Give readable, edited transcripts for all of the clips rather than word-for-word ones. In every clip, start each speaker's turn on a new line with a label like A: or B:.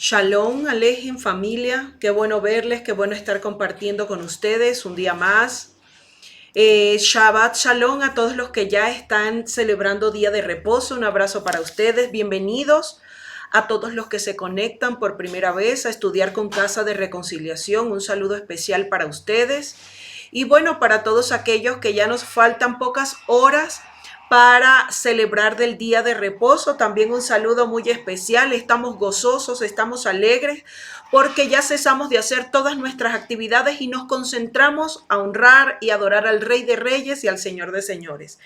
A: Shalom, Alejen, familia. Qué bueno verles, qué bueno estar compartiendo con ustedes un día más. Shabbat Shalom a todos los que ya están celebrando día de reposo. Un abrazo para ustedes. Bienvenidos a todos los que se conectan por primera vez a estudiar con Casa de Reconciliación. Un saludo especial para ustedes. Y bueno, para todos aquellos que ya nos faltan pocas horas para celebrar del día de reposo, también un saludo muy especial. Estamos gozosos, estamos alegres porque ya cesamos de hacer todas nuestras actividades y nos concentramos a honrar y adorar al Rey de Reyes y al Señor de Señores.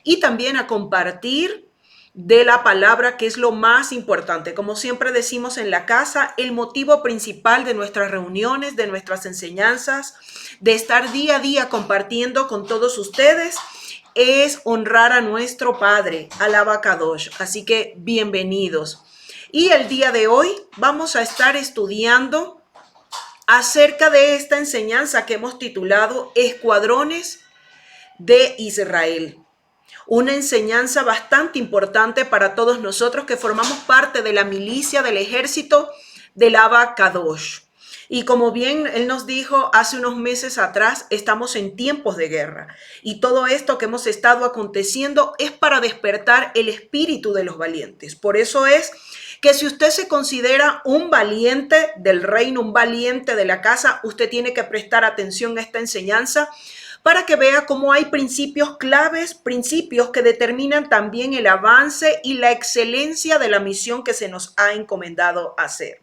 A: Y también a compartir de la palabra, que es lo más importante. Como siempre decimos en la casa, el motivo principal de nuestras reuniones, de nuestras enseñanzas, de estar día a día compartiendo con todos ustedes, es honrar a nuestro Padre, al Abacadosh. Así que bienvenidos. Y el día de hoy vamos a estar estudiando acerca de esta enseñanza que hemos titulado Escuadrones de Israel. Una enseñanza bastante importante para todos nosotros que formamos parte de la milicia del ejército del Abacadosh. Y como bien él nos dijo hace unos meses atrás, estamos en tiempos de guerra. Y todo esto que hemos estado aconteciendo es para despertar el espíritu de los valientes. Por eso es que si usted se considera un valiente del reino, un valiente de la casa, usted tiene que prestar atención a esta enseñanza para que vea cómo hay principios claves, principios que determinan también el avance y la excelencia de la misión que se nos ha encomendado hacer.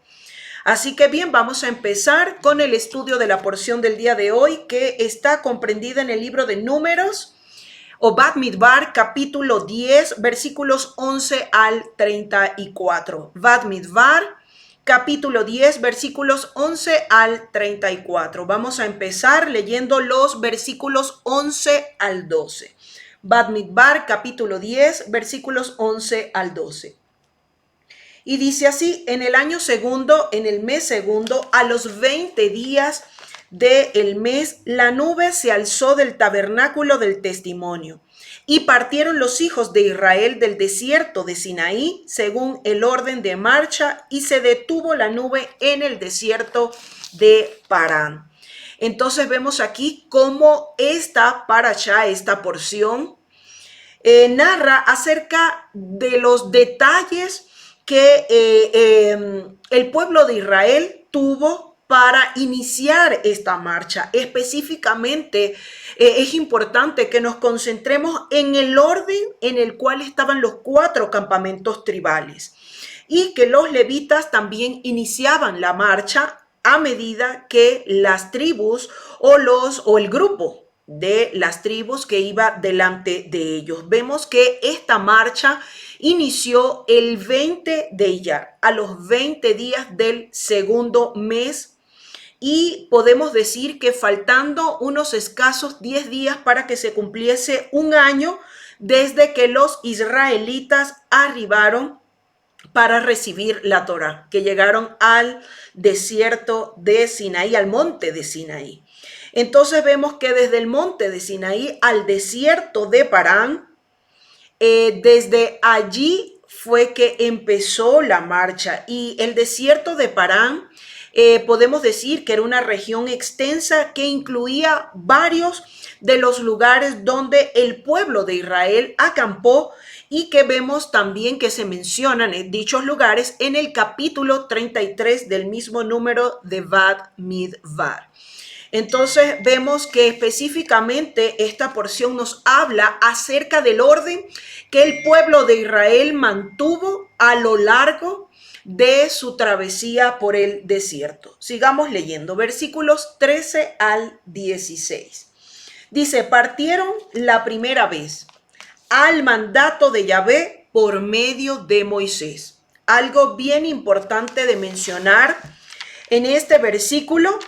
A: Así que bien, vamos a empezar con el estudio de la porción del día de hoy, que está comprendida en el libro de Números, o Bamidbar, capítulo 10, versículos 11 al 34. Bamidbar, capítulo 10, versículos 11 al 34. Vamos a empezar leyendo los versículos 11 al 12. Bamidbar, capítulo 10, versículos 11 al 12. Y dice así: en el año segundo, en el mes segundo, a los 20 días del mes, la nube se alzó del tabernáculo del testimonio. Y partieron los hijos de Israel del desierto de Sinaí, según el orden de marcha, y se detuvo la nube en el desierto de Parán. Entonces vemos aquí cómo esta parashá, esta porción, narra acerca de los detalles que el pueblo de Israel tuvo para iniciar esta marcha. Específicamente, es importante que nos concentremos en el orden en el cual estaban los 4 campamentos tribales y que los levitas también iniciaban la marcha a medida que las tribus o el grupo de las tribus que iba delante de ellos. Vemos que esta marcha inició el 20 de Iyar, a los 20 días del segundo mes, y podemos decir que faltando unos escasos 10 días para que se cumpliese un año desde que los israelitas arribaron para recibir la Torá, que llegaron al desierto de Sinaí, al monte de Sinaí. Entonces vemos que desde el monte de Sinaí al desierto de Parán, desde allí fue que empezó la marcha, y el desierto de Parán podemos decir que era una región extensa que incluía varios de los lugares donde el pueblo de Israel acampó, y que vemos también que se mencionan en dichos lugares en el capítulo 33 del mismo número de Bamidbar. Entonces vemos que específicamente esta porción nos habla acerca del orden que el pueblo de Israel mantuvo a lo largo de su travesía por el desierto. Sigamos leyendo, versículos 13 al 16. Dice: partieron la primera vez al mandato de Yahvé por medio de Moisés. Algo bien importante de mencionar en este versículo,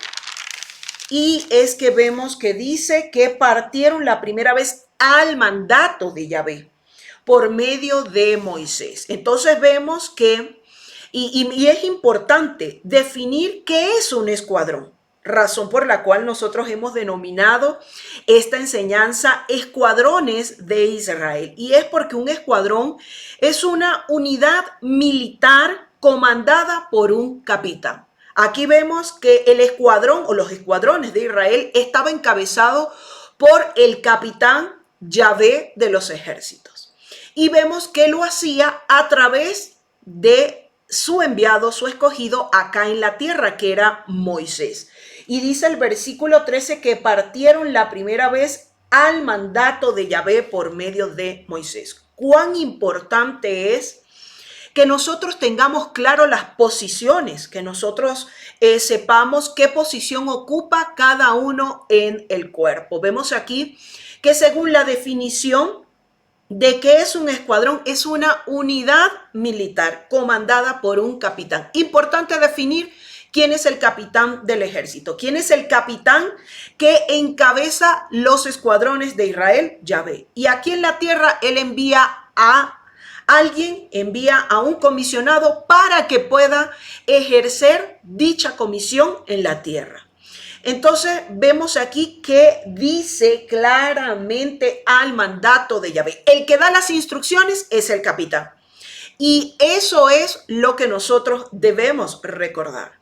A: y es que vemos que dice que partieron la primera vez al mandato de Yahvé por medio de Moisés. Entonces vemos que, y es importante definir qué es un escuadrón, razón por la cual nosotros hemos denominado esta enseñanza Escuadrones de Israel. Y es porque un escuadrón es una unidad militar comandada por un capitán. Aquí vemos que el escuadrón o los escuadrones de Israel estaba encabezado por el capitán Yahvé de los ejércitos. Y vemos que lo hacía a través de su enviado, su escogido acá en la tierra, que era Moisés. Y dice el versículo 13 que partieron la primera vez al mandato de Yahvé por medio de Moisés. Cuán importante es que nosotros tengamos claro las posiciones, que nosotros sepamos qué posición ocupa cada uno en el cuerpo. Vemos aquí que según la definición de qué es un escuadrón, es una unidad militar comandada por un capitán. Importante definir quién es el capitán del ejército, quién es el capitán que encabeza los escuadrones de Israel, Yahvé. Y aquí en la tierra él envía a alguien, envía a un comisionado para que pueda ejercer dicha comisión en la tierra. Entonces vemos aquí que dice claramente al mandato de Yahvé. El que da las instrucciones es el capitán. Y eso es lo que nosotros debemos recordar.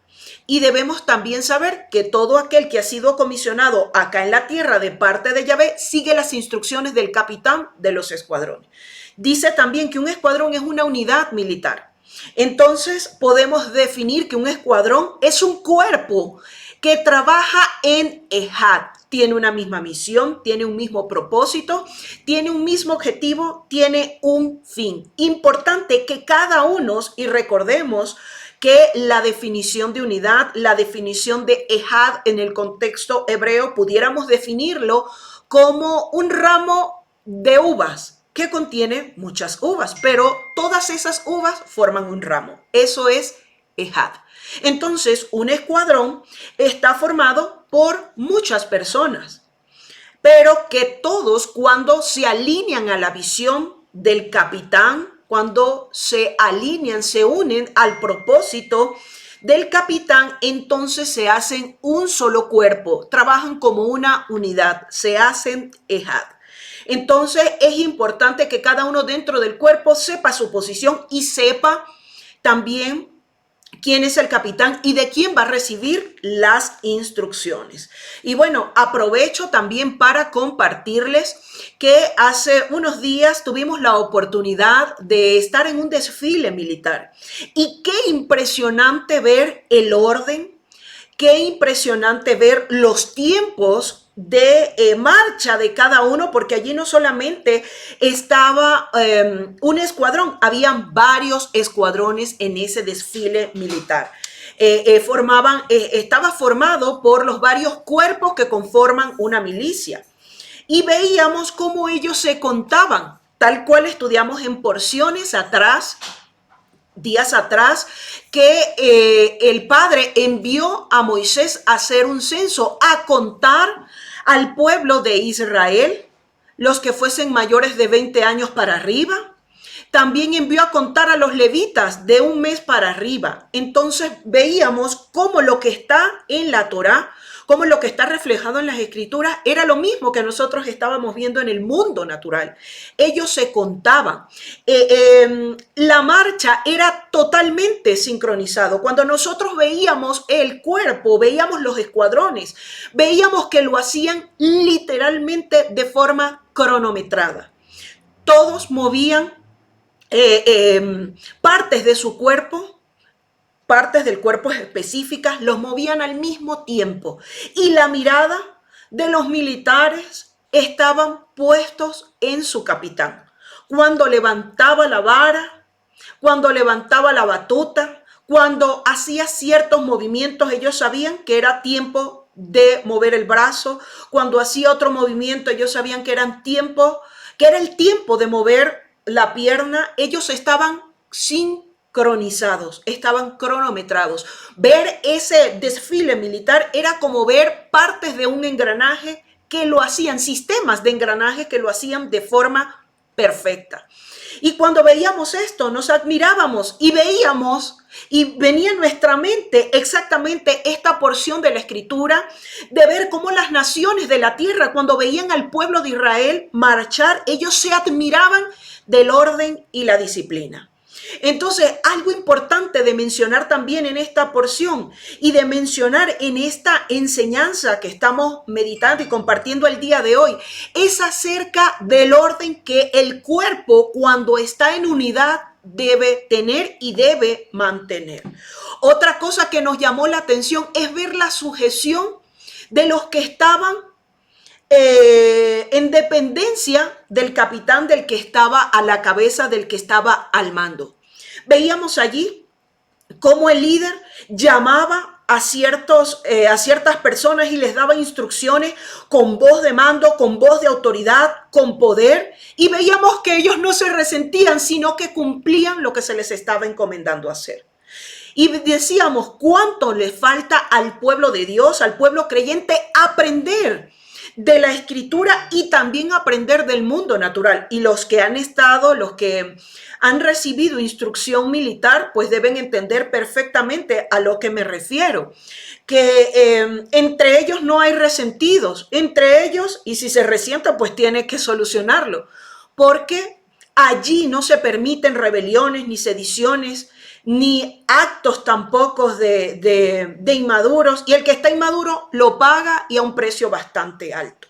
A: Y debemos también saber que todo aquel que ha sido comisionado acá en la tierra de parte de Yahvé sigue las instrucciones del capitán de los escuadrones. Dice también que un escuadrón es una unidad militar. Entonces podemos definir que un escuadrón es un cuerpo que trabaja en Ejad. Tiene una misma misión, tiene un mismo propósito, tiene un mismo objetivo, tiene un fin. Importante que cada uno, y recordemos que la definición de unidad, la definición de Ejad en el contexto hebreo, pudiéramos definirlo como un ramo de uvas que contiene muchas uvas, pero todas esas uvas forman un ramo. Eso es Ejad. Entonces, un escuadrón está formado por muchas personas, pero que todos, cuando se alinean a la visión del capitán, cuando se alinean, se unen al propósito del capitán, entonces se hacen un solo cuerpo, trabajan como una unidad, se hacen Ejad. Entonces es importante que cada uno dentro del cuerpo sepa su posición y sepa también quién es el capitán y de quién va a recibir las instrucciones. Y bueno, aprovecho también para compartirles que hace unos días tuvimos la oportunidad de estar en un desfile militar. Y qué impresionante ver el orden, qué impresionante ver los tiempos de marcha de cada uno, porque allí no solamente estaba un escuadrón, habían varios escuadrones en ese desfile militar. Estaba formado por los varios cuerpos que conforman una milicia. Y veíamos cómo ellos se contaban, tal cual estudiamos en porciones atrás, días atrás, que el Padre envió a Moisés a hacer un censo, a contar al pueblo de Israel, los que fuesen mayores de 20 años para arriba. También envió a contar a los levitas de un mes para arriba. Entonces veíamos cómo lo que está en la Torá, cómo lo que está reflejado en las escrituras era lo mismo que nosotros estábamos viendo en el mundo natural. Ellos se contaban. La marcha era totalmente sincronizado. Cuando nosotros veíamos el cuerpo, veíamos los escuadrones, veíamos que lo hacían literalmente de forma cronometrada. Todos movían partes de su cuerpo, partes del cuerpo específicas, los movían al mismo tiempo. Y la mirada de los militares estaban puestos en su capitán. Cuando levantaba la vara, cuando levantaba la batuta, cuando hacía ciertos movimientos, ellos sabían que era tiempo de mover el brazo. Cuando hacía otro movimiento, ellos sabían que era el tiempo de mover la pierna. Ellos estaban sincronizados, estaban cronometrados. Ver ese desfile militar era como ver partes de un engranaje que lo hacían, sistemas de engranaje que lo hacían de forma perfecta. Y cuando veíamos esto, nos admirábamos y veíamos, y venía a nuestra mente exactamente esta porción de la escritura, de ver cómo las naciones de la tierra, cuando veían al pueblo de Israel marchar, ellos se admiraban del orden y la disciplina. Entonces, algo importante de mencionar también en esta porción y de mencionar en esta enseñanza que estamos meditando y compartiendo el día de hoy es acerca del orden que el cuerpo, cuando está en unidad, debe tener y debe mantener. Otra cosa que nos llamó la atención es ver la sujeción de los que estaban en dependencia del capitán, del que estaba a la cabeza, del que estaba al mando. Veíamos allí cómo el líder llamaba a ciertas personas y les daba instrucciones con voz de mando, con voz de autoridad, con poder, y veíamos que ellos no se resentían, sino que cumplían lo que se les estaba encomendando hacer. Y decíamos cuánto le falta al pueblo de Dios, al pueblo creyente, aprender de la escritura y también aprender del mundo natural. Y los que han recibido instrucción militar, pues deben entender perfectamente a lo que me refiero. Que entre ellos no hay resentidos, entre ellos, y si se resienta, pues tiene que solucionarlo. Porque allí no se permiten rebeliones ni sediciones, ni actos tampoco de inmaduros, y el que está inmaduro lo paga y a un precio bastante alto.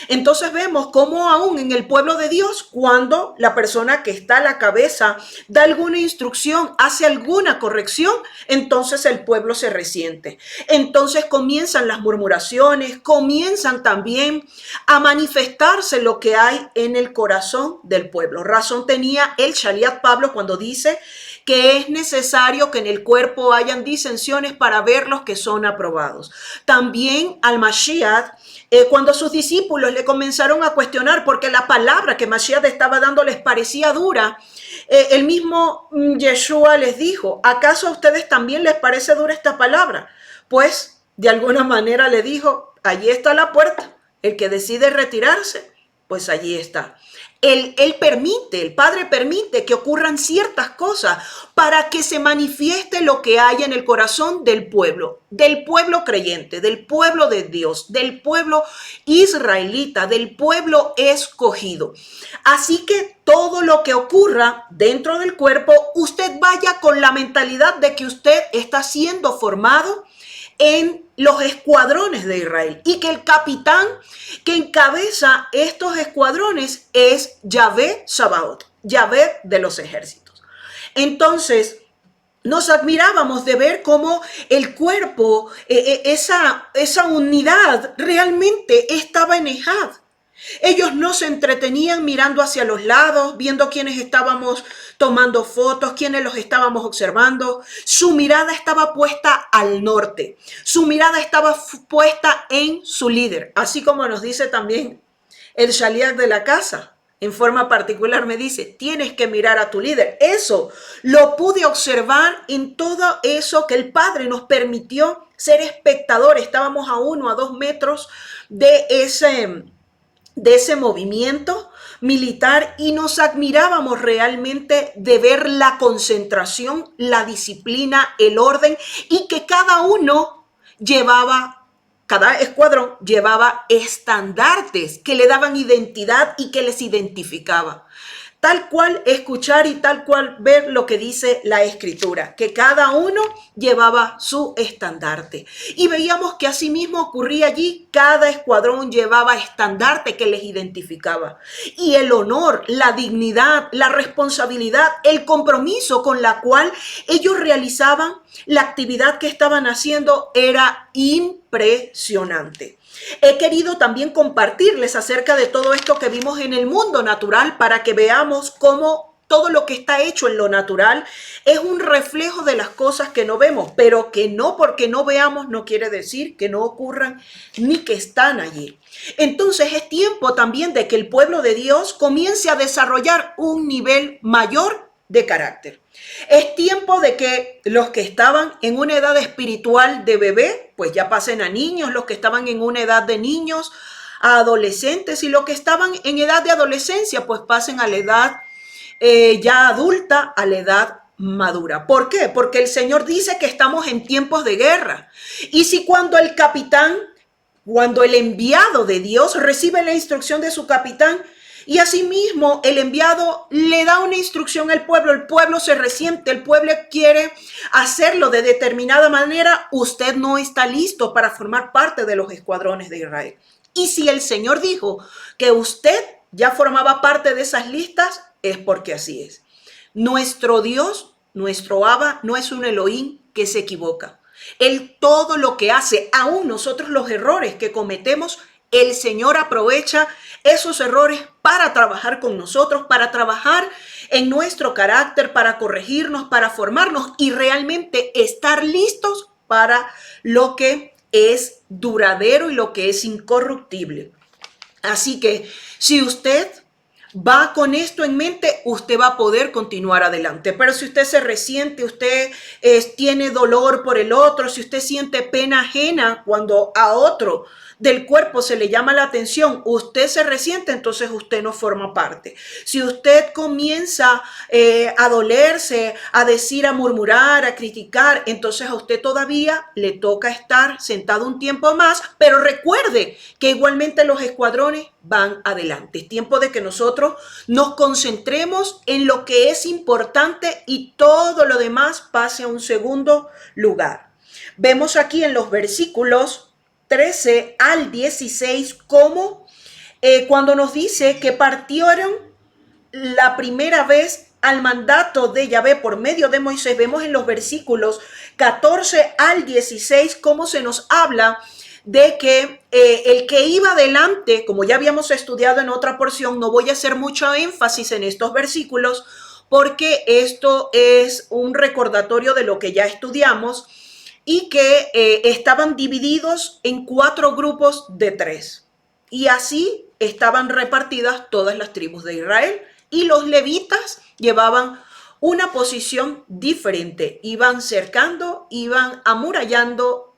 A: Entonces vemos cómo aún en el pueblo de Dios, cuando la persona que está a la cabeza da alguna instrucción, hace alguna corrección, entonces el pueblo se resiente. Entonces comienzan las murmuraciones, comienzan también a manifestarse lo que hay en el corazón del pueblo. Razón tenía el Shaliach Pablo cuando dice que es necesario que en el cuerpo hayan disensiones para ver los que son aprobados. También al Mashiach, cuando sus discípulos le comenzaron a cuestionar porque la palabra que Mashiach estaba dando les parecía dura, el mismo Yeshua les dijo, ¿acaso a ustedes también les parece dura esta palabra? Pues de alguna manera le dijo, allí está la puerta, el que decide retirarse, pues allí está. El Padre permite que ocurran ciertas cosas para que se manifieste lo que hay en el corazón del pueblo creyente, del pueblo de Dios, del pueblo israelita, del pueblo escogido. Así que todo lo que ocurra dentro del cuerpo, usted vaya con la mentalidad de que usted está siendo formado en los escuadrones de Israel y que el capitán que encabeza estos escuadrones es Yahvé Sabaoth, Yahvé de los ejércitos. Entonces, nos admirábamos de ver cómo el cuerpo, esa unidad realmente estaba en Ejad. Ellos no se entretenían mirando hacia los lados, viendo quiénes estábamos tomando fotos, quiénes los estábamos observando. Su mirada estaba puesta al norte. Su mirada estaba puesta en su líder. Así como nos dice también el Shaliach de la casa. En forma particular me dice, tienes que mirar a tu líder. Eso lo pude observar en todo eso que el Padre nos permitió ser espectadores. Estábamos a 1 a 2 metros de ese movimiento militar y nos admirábamos realmente de ver la concentración, la disciplina, el orden y que cada escuadrón llevaba estandartes que le daban identidad y que les identificaba. Tal cual escuchar y tal cual ver lo que dice la escritura, que cada uno llevaba su estandarte. Y veíamos que así mismo ocurría allí, cada escuadrón llevaba estandarte que les identificaba. Y el honor, la dignidad, la responsabilidad, el compromiso con la cual ellos realizaban la actividad que estaban haciendo era impresionante. He querido también compartirles acerca de todo esto que vimos en el mundo natural para que veamos cómo todo lo que está hecho en lo natural es un reflejo de las cosas que no vemos, pero que no porque no veamos no quiere decir que no ocurran ni que están allí. Entonces es tiempo también de que el pueblo de Dios comience a desarrollar un nivel mayor de carácter. Es tiempo de que los que estaban en una edad espiritual de bebé, pues ya pasen a niños, los que estaban en una edad de niños, a adolescentes, y los que estaban en edad de adolescencia, pues pasen a la edad ya adulta, a la edad madura. ¿Por qué? Porque el Señor dice que estamos en tiempos de guerra. Y si cuando el enviado de Dios recibe la instrucción de su capitán, Y asimismo, el enviado le da una instrucción al pueblo, el pueblo se resiente, el pueblo quiere hacerlo de determinada manera, usted no está listo para formar parte de los escuadrones de Israel. Y si el Señor dijo que usted ya formaba parte de esas listas, es porque así es. Nuestro Dios, nuestro Abba, no es un Elohim que se equivoca. Él todo lo que hace, aún nosotros los errores que cometemos, el Señor aprovecha esos errores para trabajar con nosotros, para trabajar en nuestro carácter, para corregirnos, para formarnos y realmente estar listos para lo que es duradero y lo que es incorruptible. Así que si usted va con esto en mente, usted va a poder continuar adelante. Pero si usted se resiente, usted tiene dolor por el otro, si usted siente pena ajena cuando a otro del cuerpo se le llama la atención, usted se resiente, entonces usted no forma parte. Si usted comienza a dolerse, a decir, a murmurar, a criticar, entonces a usted todavía le toca estar sentado un tiempo más, pero recuerde que igualmente los escuadrones van adelante. Es tiempo de que nosotros nos concentremos en lo que es importante y todo lo demás pase a un segundo lugar. Vemos aquí en los versículos 13 al 16 cómo cuando nos dice que partieron la primera vez al mandato de Yahvé por medio de Moisés, vemos en los versículos 14 al 16 cómo se nos habla de que el que iba adelante, como ya habíamos estudiado en otra porción, no voy a hacer mucho énfasis en estos versículos porque esto es un recordatorio de lo que ya estudiamos y que estaban divididos en 4 grupos de 3. Y así estaban repartidas todas las tribus de Israel. Y los levitas llevaban una posición diferente. Iban cercando, iban amurallando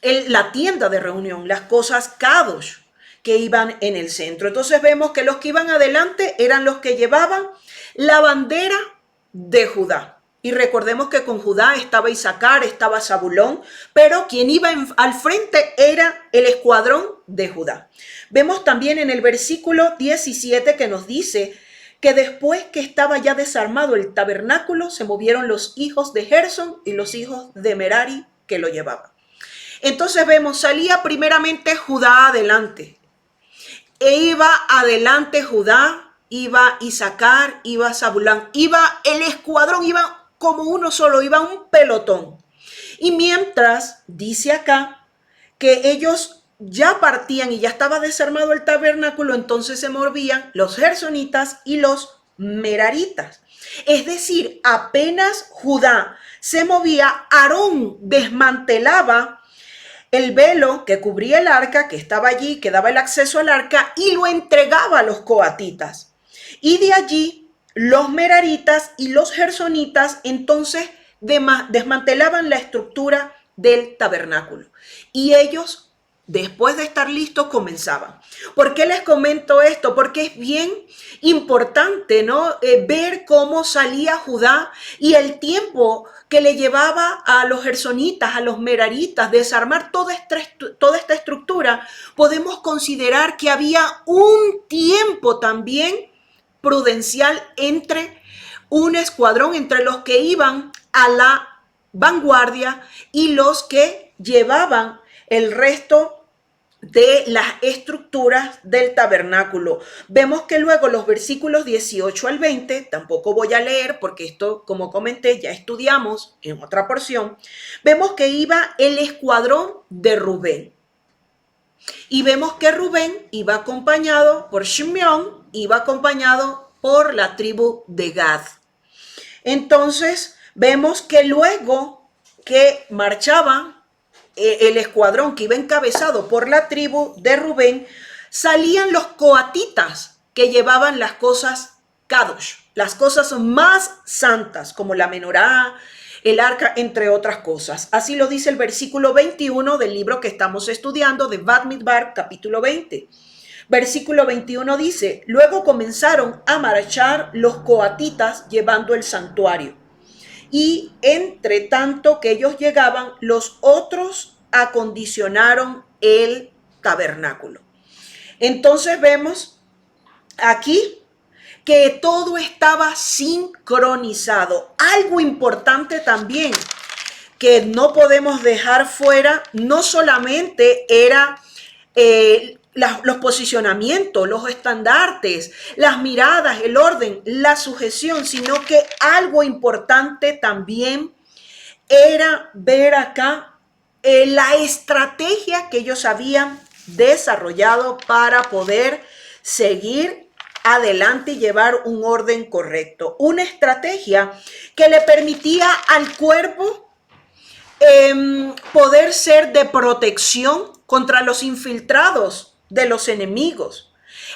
A: la tienda de reunión, las cosas kadosh que iban en el centro. Entonces vemos que los que iban adelante eran los que llevaban la bandera de Judá. Y recordemos que con Judá estaba Isaacar, estaba Zabulón, pero quien iba al frente era el escuadrón de Judá. Vemos también en el versículo 17 que nos dice que después que estaba ya desarmado el tabernáculo, se movieron los hijos de Gersón y los hijos de Merari que lo llevaban. Entonces vemos, salía primeramente Judá adelante. E iba adelante Judá, iba Isaacar, iba Zabulón, iba el escuadrón, iba como uno solo, iba un pelotón. Y mientras, dice acá, que ellos ya partían y ya estaba desarmado el tabernáculo, entonces se movían los gersonitas y los meraritas. Es decir, apenas Judá se movía, Aarón desmantelaba el velo que cubría el arca, que estaba allí, que daba el acceso al arca, y lo entregaba a los coatitas. Y de allí los meraritas y los gersonitas entonces desmantelaban la estructura del tabernáculo. Y ellos, después de estar listos, comenzaban. ¿Por qué les comento esto? Porque es bien importante, ¿no? Ver cómo salía Judá y el tiempo que le llevaba a los gersonitas, a los meraritas, desarmar toda esta estructura. Podemos considerar que había un tiempo también prudencial entre un escuadrón, entre los que iban a la vanguardia y los que llevaban el resto de las estructuras del tabernáculo. Vemos que luego los versículos 18 al 20, tampoco voy a leer porque esto, como comenté, ya estudiamos en otra porción, vemos que iba el escuadrón de Rubén. Y vemos que Rubén iba acompañado por Shimeón, iba acompañado por la tribu de Gad. Entonces vemos que luego que marchaba el escuadrón que iba encabezado por la tribu de Rubén, salían los coatitas que llevaban las cosas kadosh, las cosas más santas, como la menorá, el arca, entre otras cosas. Así lo dice el versículo 21 del libro que estamos estudiando de Bamidbar, capítulo 20. Versículo 21 dice, luego comenzaron a marchar los coatitas llevando el santuario. Y entre tanto que ellos llegaban, los otros acondicionaron el tabernáculo. Entonces vemos aquí que todo estaba sincronizado. Algo importante también que no podemos dejar fuera, no solamente era los posicionamientos, los estandartes, las miradas, el orden, la sujeción, sino que algo importante también era ver acá la estrategia que ellos habían desarrollado para poder seguir adelante y llevar un orden correcto. Una estrategia que le permitía al cuerpo poder ser de protección contra los infiltrados de los enemigos.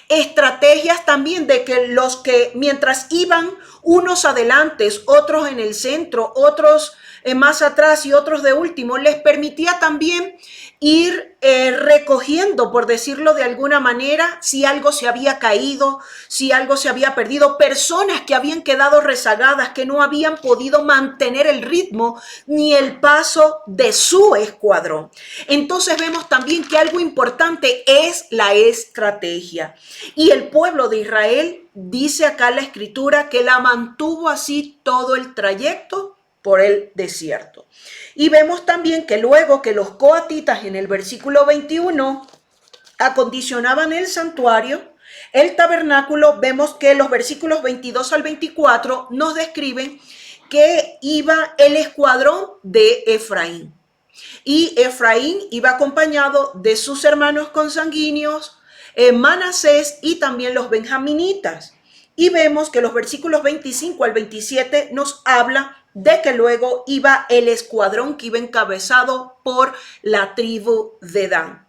A: Estrategias también de que los que mientras iban unos adelante, otros en el centro, otros más atrás y otros de último, les permitía también ir recogiendo, por decirlo de alguna manera, si algo se había caído, si algo se había perdido, personas que habían quedado rezagadas, que no habían podido mantener el ritmo ni el paso de su escuadrón. Entonces vemos también que algo importante es la estrategia. Y el pueblo de Israel, dice acá la escritura, que la mantuvo así todo el trayecto por el desierto. Y vemos también que luego que los coatitas en el versículo 21 acondicionaban el santuario, el tabernáculo, vemos que los versículos 22 al 24 nos describen que iba el escuadrón de Efraín. Y Efraín iba acompañado de sus hermanos consanguíneos, Manasés y también los benjaminitas. Y vemos que los versículos 25 al 27 nos habla de que luego iba el escuadrón que iba encabezado por la tribu de Dan,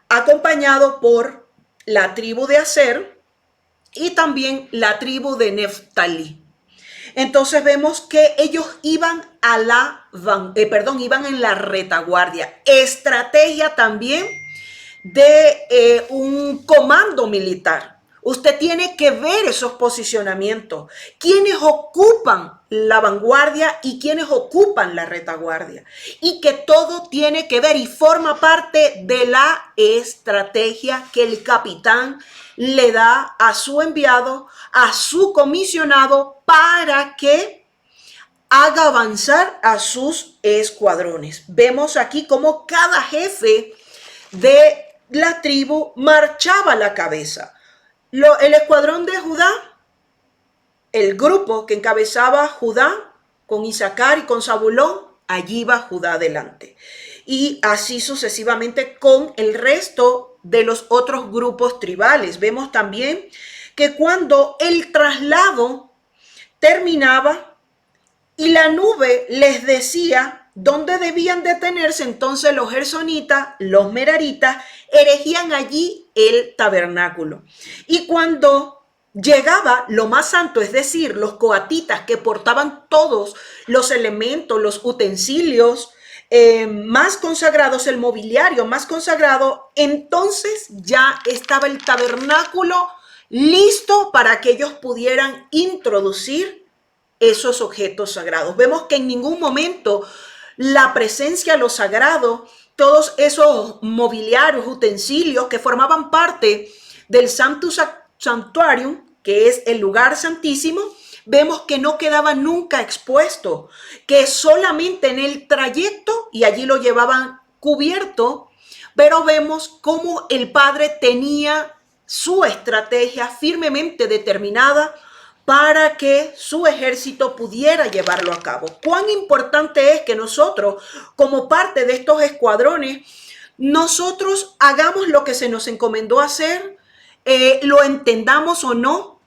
A: acompañado por la tribu de Aser y también la tribu de Neftalí. Entonces vemos que ellos iban iban en la retaguardia. Estrategia también de un comando militar. Usted tiene que ver esos posicionamientos. ¿Quiénes ocupan la vanguardia y quiénes ocupan la retaguardia? Y que todo tiene que ver y forma parte de la estrategia que el capitán le da a su enviado, a su comisionado, para que haga avanzar a sus escuadrones. Vemos aquí cómo cada jefe de la tribu marchaba a la cabeza. El escuadrón de Judá, el grupo que encabezaba Judá con Isaacar y con Zabulón, allí va Judá adelante. Y así sucesivamente con el resto de los otros grupos tribales. Vemos también que cuando el traslado terminaba y la nube les decía dónde debían detenerse, entonces los gersonitas, los meraritas, erigían allí el tabernáculo. Y cuando llegaba lo más santo, es decir, los coatitas que portaban todos los elementos, los utensilios más consagrados, el mobiliario más consagrado, entonces ya estaba el tabernáculo listo para que ellos pudieran introducir esos objetos sagrados. Vemos que en ningún momento la presencia de lo sagrado, todos esos mobiliarios, utensilios que formaban parte del Sanctus Sanctuarium, que es el lugar santísimo, vemos que no quedaba nunca expuesto, que solamente en el trayecto, y allí lo llevaban cubierto, pero vemos cómo el Padre tenía su estrategia firmemente determinada para que su ejército pudiera llevarlo a cabo. Cuán importante es que nosotros, como parte de estos escuadrones, nosotros hagamos lo que se nos encomendó hacer, lo entendamos o no,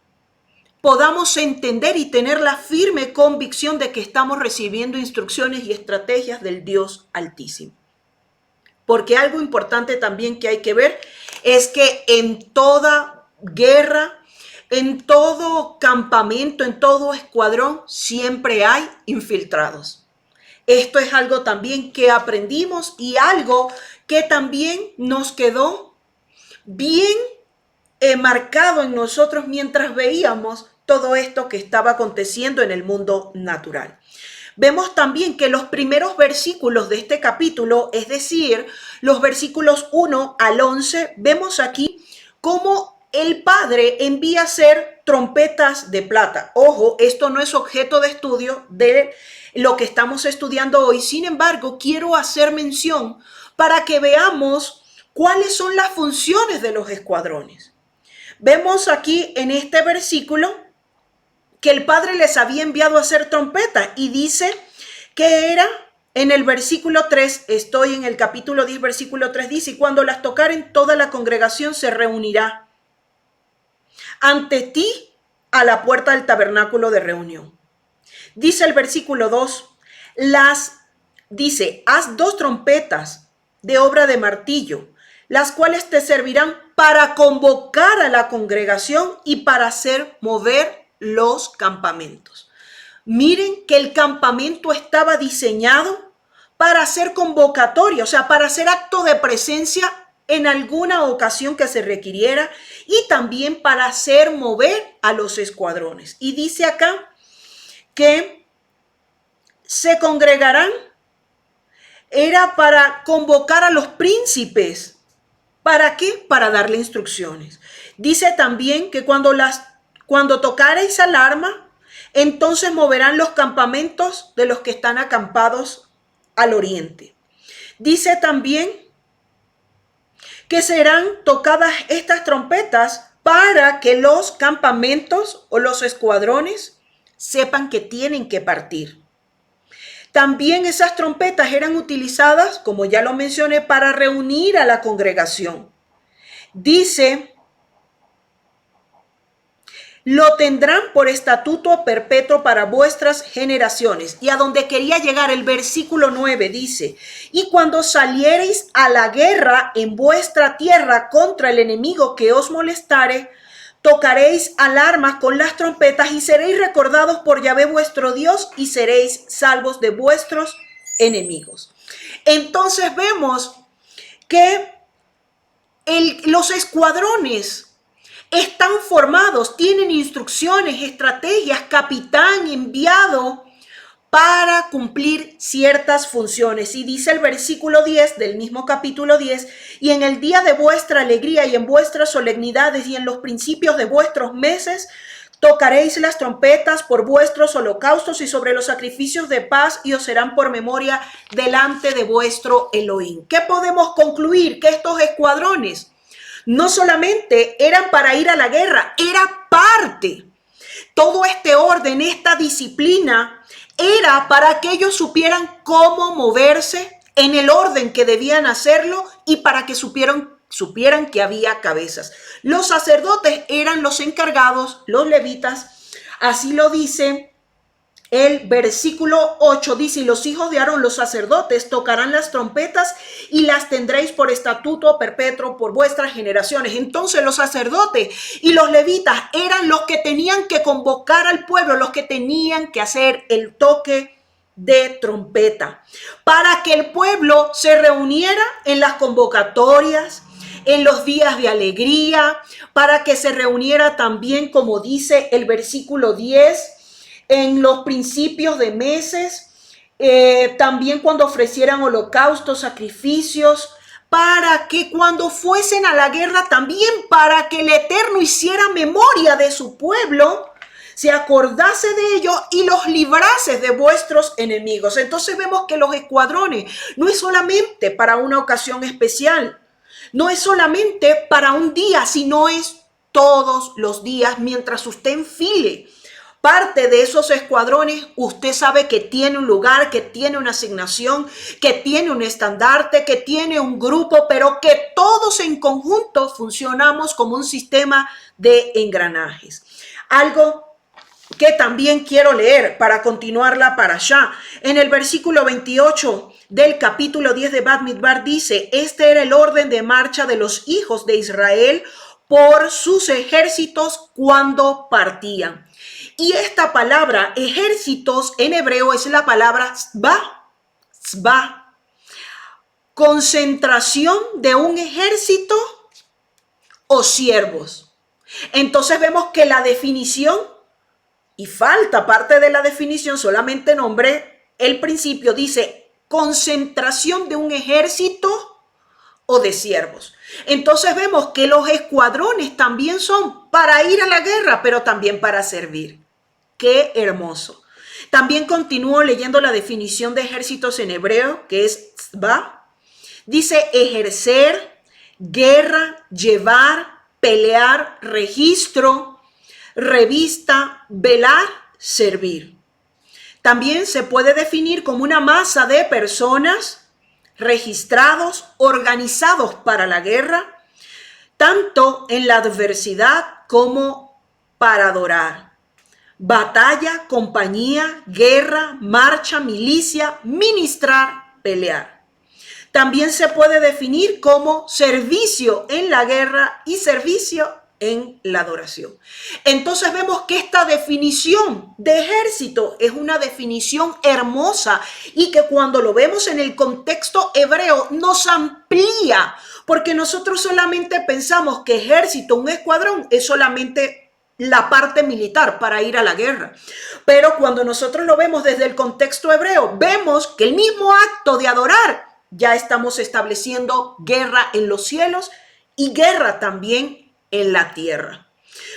A: podamos entender y tener la firme convicción de que estamos recibiendo instrucciones y estrategias del Dios Altísimo. Porque algo importante también que hay que ver es que en toda guerra, en todo campamento, en todo escuadrón, siempre hay infiltrados. Esto es algo también que aprendimos y algo que también nos quedó bien marcado en nosotros mientras veíamos todo esto que estaba aconteciendo en el mundo natural. Vemos también que los primeros versículos de este capítulo, es decir, los versículos 1 al 11, vemos aquí cómo el Padre envía a hacer trompetas de plata. Ojo, esto no es objeto de estudio de lo que estamos estudiando hoy. Sin embargo, quiero hacer mención para que veamos cuáles son las funciones de los escuadrones. Vemos aquí en este versículo que el Padre les había enviado a hacer trompeta y dice que era en el versículo 3, estoy en el capítulo 10, versículo 3, dice, y cuando las tocaren toda la congregación se reunirá ante ti a la puerta del tabernáculo de reunión. Dice el versículo 2, haz 2 trompetas de obra de martillo, las cuales te servirán para convocar a la congregación y para hacer mover los campamentos. Miren que el campamento estaba diseñado para hacer convocatoria, o sea, para hacer acto de presencia en alguna ocasión que se requiriera y también para hacer mover a los escuadrones. Y dice acá que se congregarán, era para convocar a los príncipes. ¿Para qué? Para darle instrucciones. Dice también que cuando tocareis alarma, entonces moverán los campamentos de los que están acampados al oriente. Dice también que serán tocadas estas trompetas para que los campamentos o los escuadrones sepan que tienen que partir. También esas trompetas eran utilizadas, como ya lo mencioné, para reunir a la congregación. Dice, lo tendrán por estatuto perpetuo para vuestras generaciones. Y a donde quería llegar el versículo 9 dice, y cuando saliereis a la guerra en vuestra tierra contra el enemigo que os molestare, tocaréis alarmas con las trompetas y seréis recordados por Yahvé vuestro Dios y seréis salvos de vuestros enemigos. Entonces vemos que los escuadrones están formados, tienen instrucciones, estrategias, capitán enviado para cumplir ciertas funciones. Y dice el versículo 10 del mismo capítulo 10, y en el día de vuestra alegría y en vuestras solemnidades y en los principios de vuestros meses, tocaréis las trompetas por vuestros holocaustos y sobre los sacrificios de paz y os serán por memoria delante de vuestro Elohim. ¿Qué podemos concluir? Que estos escuadrones no solamente eran para ir a la guerra, era parte. Todo este orden, esta disciplina, era para que ellos supieran cómo moverse en el orden que debían hacerlo y para que supieran que había cabezas. Los sacerdotes eran los encargados, los levitas, así lo dice el versículo 8, dice, y los hijos de Aarón, los sacerdotes, tocarán las trompetas y las tendréis por estatuto perpetuo por vuestras generaciones. Entonces los sacerdotes y los levitas eran los que tenían que convocar al pueblo, los que tenían que hacer el toque de trompeta, para que el pueblo se reuniera en las convocatorias, en los días de alegría, para que se reuniera también, como dice el versículo 10, en los principios de meses, también cuando ofrecieran holocaustos, sacrificios, para que cuando fuesen a la guerra también, para que el Eterno hiciera memoria de su pueblo, se acordase de ellos y los librase de vuestros enemigos. Entonces vemos que los escuadrones no es solamente para una ocasión especial, no es solamente para un día, sino es todos los días mientras usted enfile parte de esos escuadrones. Usted sabe que tiene un lugar, que tiene una asignación, que tiene un estandarte, que tiene un grupo, pero que todos en conjunto funcionamos como un sistema de engranajes. Algo que también quiero leer para continuar la parashá. En el versículo 28 del capítulo 10 de Bamidbar dice, este era el orden de marcha de los hijos de Israel por sus ejércitos cuando partían. Y esta palabra ejércitos en hebreo es la palabra tzba, concentración de un ejército o siervos. Entonces vemos que la definición, y falta parte de la definición, solamente nombré el principio, dice concentración de un ejército o de siervos. Entonces vemos que los escuadrones también son para ir a la guerra, pero también para servir. ¡Qué hermoso! También continúo leyendo la definición de ejércitos en hebreo, que es tzva. Dice ejercer, guerra, llevar, pelear, registro, revista, velar, servir. También se puede definir como una masa de personas registrados, organizados para la guerra, tanto en la adversidad como para adorar. Batalla, compañía, guerra, marcha, milicia, ministrar, pelear. También se puede definir como servicio en la guerra y servicio en la adoración. Entonces vemos que esta definición de ejército es una definición hermosa y que cuando lo vemos en el contexto hebreo nos amplía, porque nosotros solamente pensamos que ejército, un escuadrón, es solamente la parte militar para ir a la guerra. Pero cuando nosotros lo vemos desde el contexto hebreo, vemos que el mismo acto de adorar, ya estamos estableciendo guerra en los cielos y guerra también en la tierra.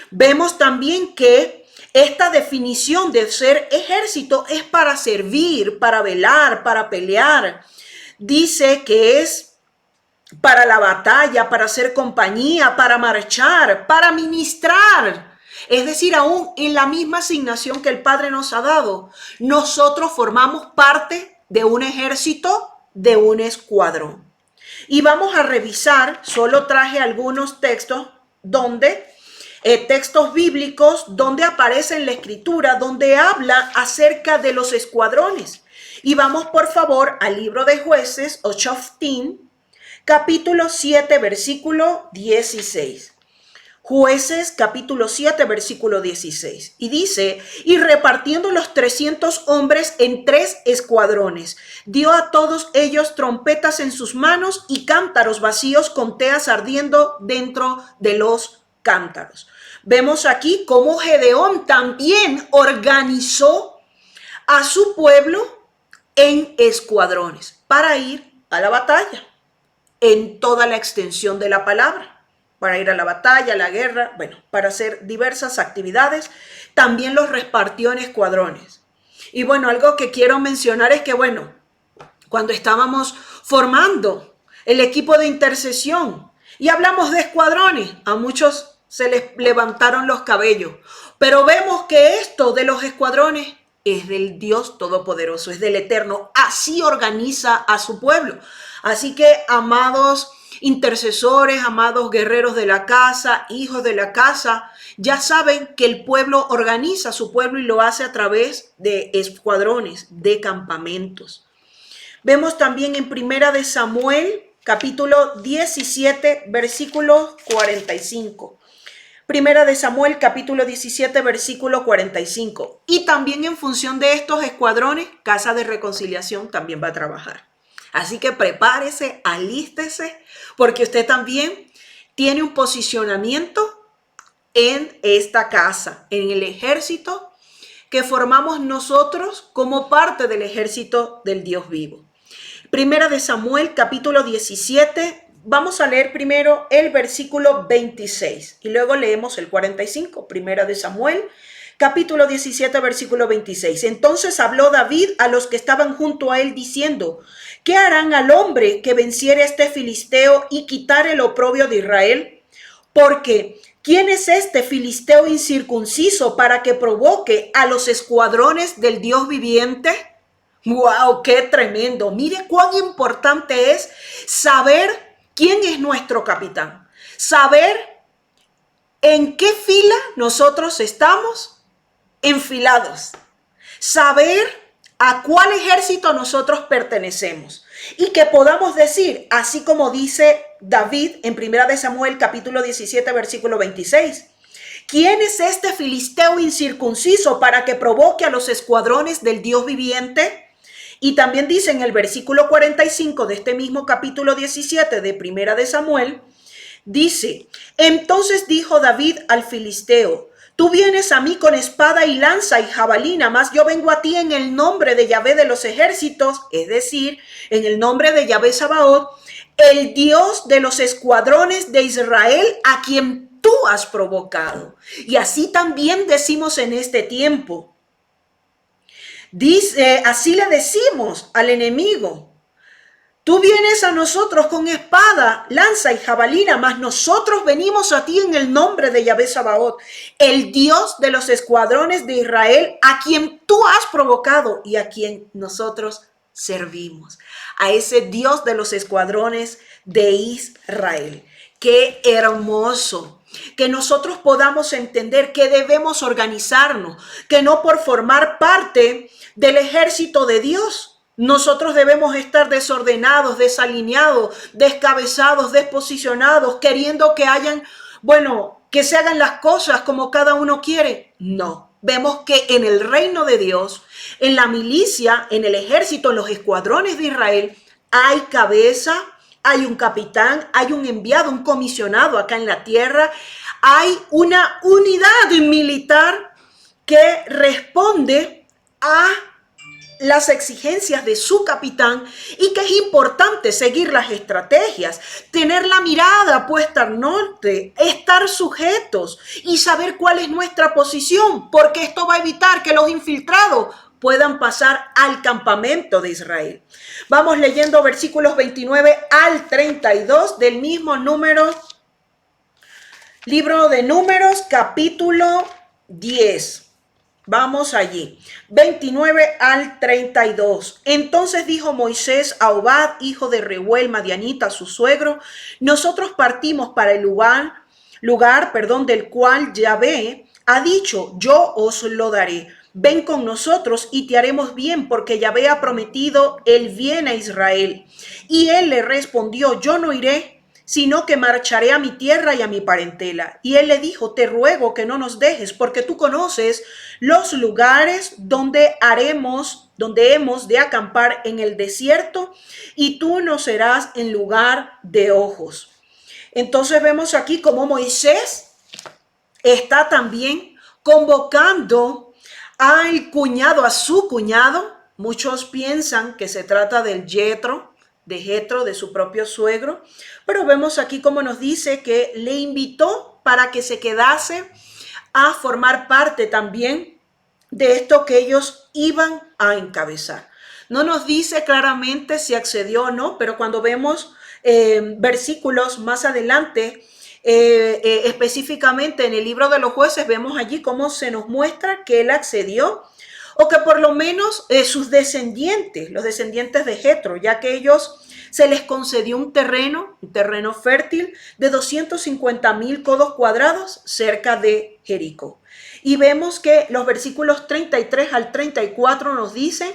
A: Vemos también que esta definición de ser ejército es para servir, para velar, para pelear. Dice que es para la batalla, para hacer compañía, para marchar, para ministrar. Es decir, aún en la misma asignación que el Padre nos ha dado, nosotros formamos parte de un ejército, de un escuadrón. Y vamos a revisar, solo traje algunos textos textos bíblicos donde aparece en la escritura, donde habla acerca de los escuadrones. Y vamos por favor al libro de Jueces, o Shoftim, capítulo 7, versículo 16. Jueces, capítulo 7, versículo 16. Y dice, y repartiendo los 300 hombres en 3 escuadrones, dio a todos ellos trompetas en sus manos y cántaros vacíos con teas ardiendo dentro de los cántaros. Vemos aquí cómo Gedeón también organizó a su pueblo en escuadrones para ir a la batalla en toda la extensión de la palabra. Para ir a la batalla, a la guerra, bueno, para hacer diversas actividades, también los repartió en escuadrones. Y bueno, algo que quiero mencionar es que, bueno, cuando estábamos formando el equipo de intercesión y hablamos de escuadrones, a muchos se les levantaron los cabellos, pero vemos que esto de los escuadrones es del Dios Todopoderoso, es del Eterno, así organiza a su pueblo. Así que, amados intercesores, amados guerreros de la casa, hijos de la casa, ya saben que el pueblo organiza a su pueblo y lo hace a través de escuadrones, de campamentos. Vemos también en Primera de Samuel, capítulo 17, versículo 45. Primera de Samuel, capítulo 17, versículo 45. Y también en función de estos escuadrones, Casa de Reconciliación también va a trabajar. Así que prepárese, alístese, porque usted también tiene un posicionamiento en esta casa, en el ejército que formamos nosotros como parte del ejército del Dios vivo. Primera de Samuel, capítulo 17, vamos a leer primero el versículo 26 y luego leemos el 45. Primera de Samuel, capítulo 17, versículo 26. Entonces habló David a los que estaban junto a él diciendo, ¿qué harán al hombre que venciere a este filisteo y quitare el oprobio de Israel? Porque, ¿quién es este filisteo incircunciso para que provoque a los escuadrones del Dios viviente? ¡Wow! ¡Qué tremendo! Mire cuán importante es saber quién es nuestro capitán. Saber en qué fila nosotros estamos enfilados. Saber a cuál ejército nosotros pertenecemos. Y que podamos decir, así como dice David en Primera de Samuel, capítulo 17, versículo 26. ¿Quién es este filisteo incircunciso para que provoque a los escuadrones del Dios viviente? Y también dice en el versículo 45 de este mismo capítulo 17 de Primera de Samuel, dice, entonces dijo David al filisteo, tú vienes a mí con espada y lanza y jabalina, mas yo vengo a ti en el nombre de Yahvé de los ejércitos, es decir, en el nombre de Yahvé Sabaoth, el Dios de los escuadrones de Israel, a quien tú has provocado. Y así también decimos en este tiempo. Dice, así le decimos al enemigo: tú vienes a nosotros con espada, lanza y jabalina, mas nosotros venimos a ti en el nombre de Yahvé Sabaoth, el Dios de los escuadrones de Israel, a quien tú has provocado y a quien nosotros servimos. A ese Dios de los escuadrones de Israel. ¡Qué hermoso! Que nosotros podamos entender que debemos organizarnos, que no por formar parte del ejército de Dios nosotros debemos estar desordenados, desalineados, descabezados, desposicionados, queriendo que que se hagan las cosas como cada uno quiere. No, vemos que en el reino de Dios, en la milicia, en el ejército, en los escuadrones de Israel, hay cabeza, hay un capitán, hay un enviado, un comisionado acá en la tierra, hay una unidad militar que responde a las exigencias de su capitán y que es importante seguir las estrategias, tener la mirada puesta al norte, estar sujetos y saber cuál es nuestra posición, porque esto va a evitar que los infiltrados puedan pasar al campamento de Israel. Vamos leyendo versículos 29 al 32 del mismo libro de Números, capítulo 10. Vamos allí, 29 al 32. Entonces dijo Moisés a Obad, hijo de Reuel, madianita, su suegro: nosotros partimos para el lugar del cual Yahvé ha dicho: yo os lo daré. Ven con nosotros y te haremos bien, porque Yahvé ha prometido el bien a Israel. Y él le respondió: yo no iré, sino que marcharé a mi tierra y a mi parentela. Y él le dijo: te ruego que no nos dejes, porque tú conoces los lugares donde hemos de acampar en el desierto, y tú nos serás en lugar de ojos. Entonces vemos aquí cómo Moisés está también convocando a su cuñado. Muchos piensan que se trata de Jetro, de su propio suegro, pero vemos aquí cómo nos dice que le invitó para que se quedase a formar parte también de esto que ellos iban a encabezar. No nos dice claramente si accedió o no, pero cuando vemos versículos más adelante, específicamente en el libro de los Jueces, vemos allí cómo se nos muestra que él accedió, o que por lo menos sus descendientes, los descendientes de Jetro, ya que ellos se les concedió un terreno fértil de 250,000 codos cuadrados cerca de Jericó. Y vemos que los versículos 33 al 34 nos dicen: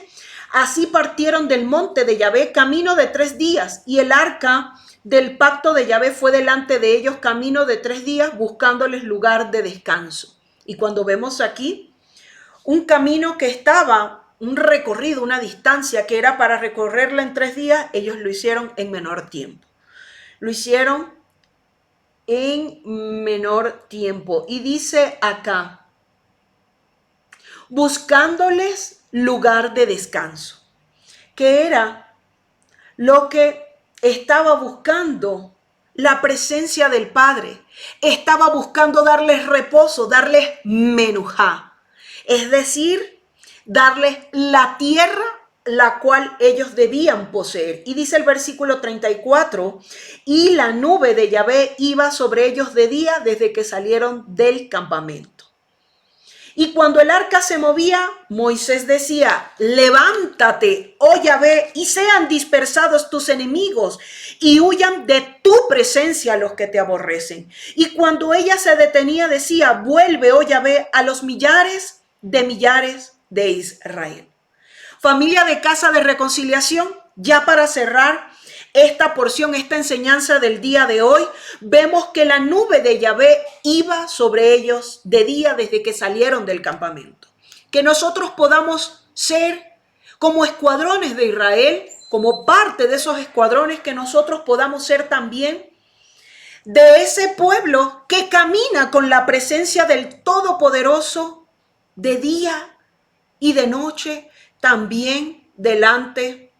A: así partieron del monte de Yahvé camino de 3 días, y el arca del pacto de Yahvé fue delante de ellos camino de 3 días, buscándoles lugar de descanso. Y cuando vemos aquí un camino que estaba, un recorrido, una distancia que era para recorrerla en 3 días, ellos lo hicieron en menor tiempo. Lo hicieron en menor tiempo. Y dice acá: buscándoles lugar de descanso, que era lo que estaba buscando la presencia del Padre. Estaba buscando darles reposo, darles menujá, es decir, darles la tierra la cual ellos debían poseer. Y dice el versículo 34, y la nube de Yahvé iba sobre ellos de día desde que salieron del campamento. Y cuando el arca se movía, Moisés decía: levántate, oh Yahvé, y sean dispersados tus enemigos, y huyan de tu presencia los que te aborrecen. Y cuando ella se detenía, decía: vuelve, oh Yahvé, a los millares de Israel. Familia de Casa de Reconciliación, ya para cerrar esta porción, esta enseñanza del día de hoy, vemos que la nube de Yahvé iba sobre ellos de día desde que salieron del campamento. Que nosotros podamos ser como escuadrones de Israel, como parte de esos escuadrones, que nosotros podamos ser también de ese pueblo que camina con la presencia del Todopoderoso de día y de noche, también delante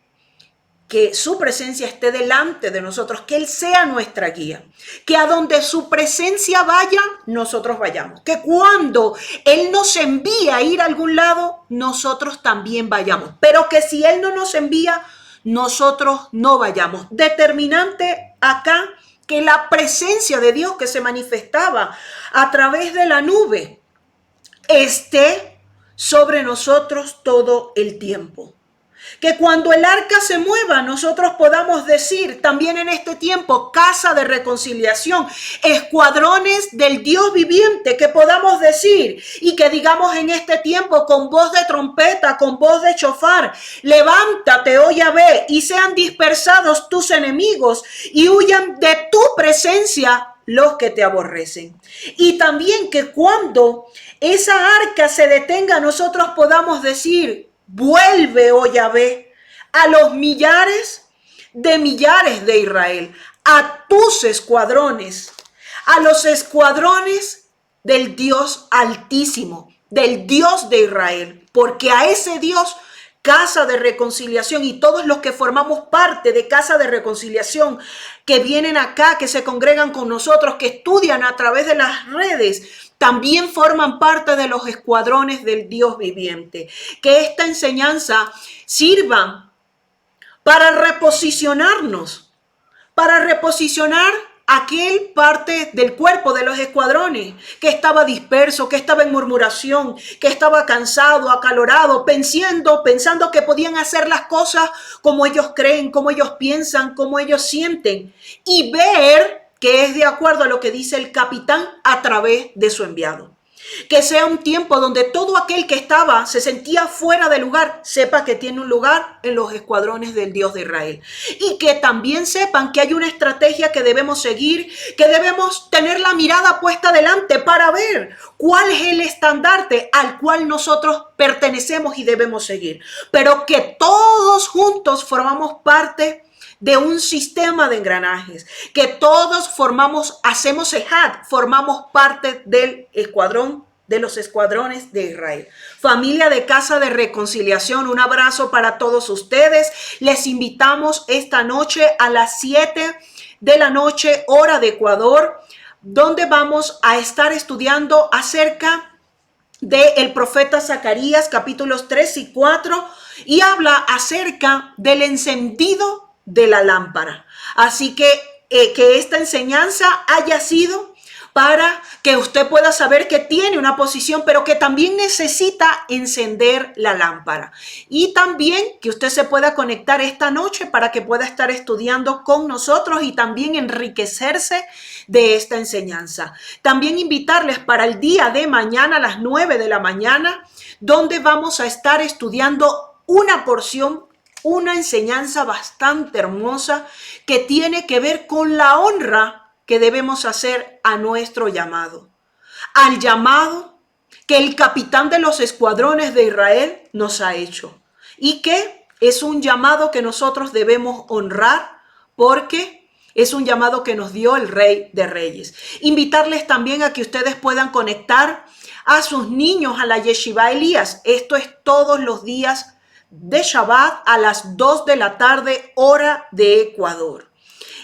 A: que su presencia esté delante de nosotros, que Él sea nuestra guía, que a donde su presencia vaya, nosotros vayamos, que cuando Él nos envía a ir a algún lado, nosotros también vayamos, pero que si Él no nos envía, nosotros no vayamos. Determinante acá que la presencia de Dios que se manifestaba a través de la nube esté sobre nosotros todo el tiempo. Que cuando el arca se mueva, nosotros podamos decir también en este tiempo, casa de reconciliación, escuadrones del Dios viviente, que podamos decir y que digamos en este tiempo con voz de trompeta, con voz de chofar, levántate, oh Yahvé, y sean dispersados tus enemigos y huyan de tu presencia los que te aborrecen. Y también que cuando esa arca se detenga, nosotros podamos decir, vuelve, oh Yahvé, a los millares de Israel, a tus escuadrones, a los escuadrones del Dios Altísimo, del Dios de Israel, porque a ese Dios, casa de reconciliación, y todos los que formamos parte de casa de reconciliación, que vienen acá, que se congregan con nosotros, que estudian a través de las redes, también forman parte de los escuadrones del Dios viviente. Que esta enseñanza sirva para reposicionarnos, para reposicionar aquel parte del cuerpo de los escuadrones que estaba disperso, que estaba en murmuración, que estaba cansado, acalorado, pensando que podían hacer las cosas como ellos creen, como ellos piensan, como ellos sienten, y ver que es de acuerdo a lo que dice el capitán a través de su enviado. Que sea un tiempo donde todo aquel que se sentía fuera de lugar, sepa que tiene un lugar en los escuadrones del Dios de Israel. Y que también sepan que hay una estrategia que debemos seguir, que debemos tener la mirada puesta delante para ver cuál es el estandarte al cual nosotros pertenecemos y debemos seguir. Pero que todos juntos formamos parte de un sistema de engranajes, que todos hacemos ejad, formamos parte del escuadrón, de los escuadrones de Israel. Familia de Casa de Reconciliación, un abrazo para todos ustedes. Les invitamos esta noche a las 7 de la noche, hora de Ecuador, donde vamos a estar estudiando acerca del profeta Zacarías, capítulos 3 y 4, y habla acerca del encendido de la lámpara. Así que esta enseñanza haya sido para que usted pueda saber que tiene una posición, pero que también necesita encender la lámpara. Y también que usted se pueda conectar esta noche para que pueda estar estudiando con nosotros y también enriquecerse de esta enseñanza. También invitarles para el día de mañana a las 9 de la mañana, donde vamos a estar estudiando una porción, una enseñanza bastante hermosa que tiene que ver con la honra que debemos hacer a nuestro llamado. Al llamado que el capitán de los escuadrones de Israel nos ha hecho. Y que es un llamado que nosotros debemos honrar porque es un llamado que nos dio el Rey de Reyes. Invitarles también a que ustedes puedan conectar a sus niños a la Yeshiva Elías. Esto es todos los días de Shabbat a las 2 de la tarde, hora de Ecuador.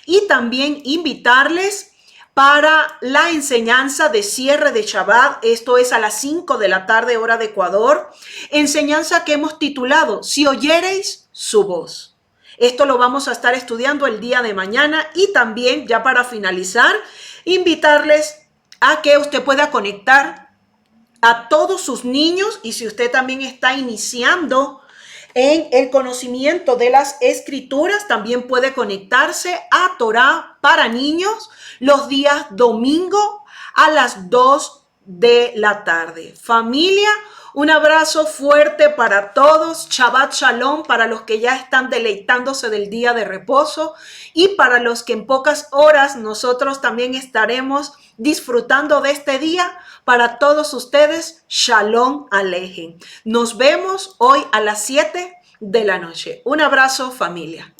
A: Y también invitarles para la enseñanza de cierre de Shabbat, esto es a las 5 de la tarde, hora de Ecuador, enseñanza que hemos titulado Si oyereis su voz. Esto lo vamos a estar estudiando el día de mañana y también, ya para finalizar, invitarles a que usted pueda conectar a todos sus niños, y si usted también está iniciando en el conocimiento de las escrituras, también puede conectarse a Torah para niños los días domingo a las 2 de la tarde. Familia, un abrazo fuerte para todos. Shabbat Shalom para los que ya están deleitándose del día de reposo y para los que en pocas horas nosotros también estaremos disfrutando de este día. Para todos ustedes, Shalom Alejem. Nos vemos hoy a las 7 de la noche. Un abrazo, familia.